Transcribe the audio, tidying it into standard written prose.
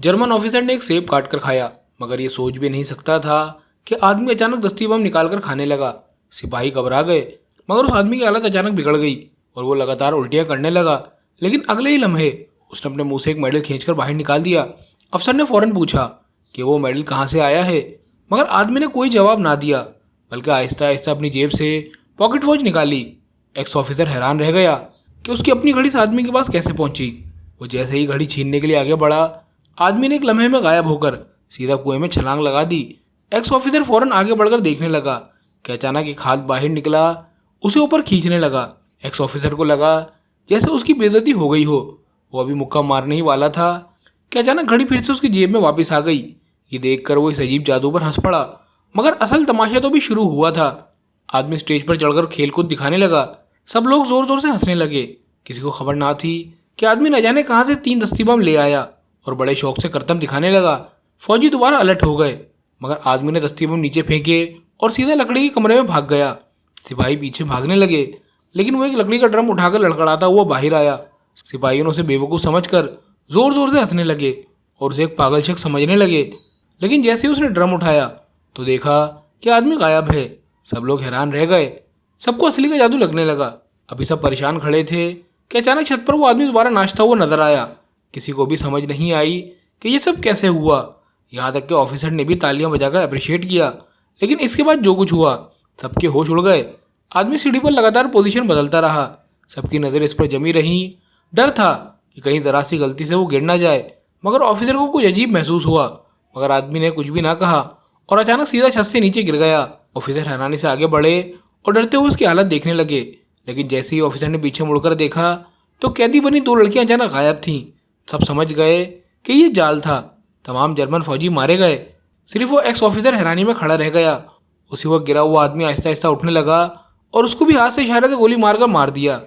German officer ने एक सेब काट कर खाया, मगर ये सोच भी नहीं सकता था कि आदमी अचानक दस्ती बम निकाल कर खाने लगा। सिपाही घबरा गए, मगर उस आदमी की हालत अचानक बिगड़ गई और वो लगातार उल्टियां करने लगा। लेकिन अगले ही लम्हे उसने अपने मुंह से एक मेडल खींचकर बाहर निकाल दिया। अफसर ने फौरन पूछा कि वो मेडल कहाँ से आया है, मगर आदमी ने कोई जवाब ना दिया, बल्कि आहिस्ता आहिस्ता अपनी जेब से पॉकेट वॉच निकाली। एक्स ऑफिसर हैरान रह गया कि उसकी अपनी घड़ी इस आदमी के पास कैसे पहुंची। वो जैसे ही घड़ी छीनने के लिए आगे बढ़ा, आदमी ने एक लम्हे में गायब होकर सीधा कुएं में छलांग लगा दी। एक्स ऑफिसर फौरन आगे बढ़कर देखने लगा कि अचानक एक हाथ बाहर निकला, उसे ऊपर खींचने लगा। एक्स ऑफिसर को लगा जैसे उसकी बेइज्जती हो गई हो। वो अभी मुक्का मारने ही वाला था कि अचानक घड़ी फिर से उसकी जेब में वापस आ गई। ये देखकर वो इस अजीब जादू पर हंस पड़ा, मगर असल तमाशा तो भी शुरू हुआ था। आदमी स्टेज पर चढ़कर खेलकूद दिखाने लगा। सब लोग जोर जोर से हंसने लगे। किसी को खबर ना थी कि आदमी न जाने कहाँ से 3 दस्ती बम ले आया और बड़े शौक से करतब दिखाने लगा। फौजी दोबारा अलर्ट हो गए, मगर आदमी ने दस्ती बम नीचे फेंके और सीधा लकड़ी के कमरे में भाग गया। सिपाही पीछे भागने लगे, लेकिन वो एक लकड़ी का ड्रम उठाकर लड़खड़ाता हुआ बाहर आया। सिपाहियों ने उसे बेवकूफ़ समझकर जोर जोर से हंसने लगे और उसे एक पागल शख्स समझने लगे। लेकिन जैसे ही उसने ड्रम उठाया तो देखा कि आदमी गायब है। सब लोग हैरान रह गए। सबको असली का जादू लगने लगा। अभी सब परेशान खड़े थे कि अचानक छत पर वो आदमी दोबारा नाचता हुआ नजर आया। किसी को भी समझ नहीं आई कि ये सब कैसे हुआ। यहाँ तक कि ऑफिसर ने भी तालियां बजाकर अप्रिशिएट किया। लेकिन इसके बाद जो कुछ हुआ, सबके होश उड़ गए। आदमी सीढ़ी पर लगातार पोजीशन बदलता रहा। सबकी नज़र इस पर जमी रही। डर था कि कहीं ज़रा सी गलती से वो गिर ना जाए, मगर ऑफिसर को कुछ अजीब महसूस हुआ। मगर आदमी ने कुछ भी ना कहा और अचानक सीधा छत से नीचे गिर गया। ऑफिसर हैरानी से आगे बढ़े और डरते हुए उसकी हालत देखने लगे। लेकिन जैसे ही ऑफिसर ने पीछे मुड़कर देखा तो कैदी बनी 2 लड़कियां अचानक गायब थीं। सब समझ गए कि ये जाल था। तमाम जर्मन फौजी मारे गए। सिर्फ वो एक्स ऑफिसर हैरानी में खड़ा रह गया। उसी वक्त गिरा हुआ आदमी आहिस्ता आहिस्ता उठने लगा और उसको भी हाथ से इशारे से गोली मारकर मार दिया।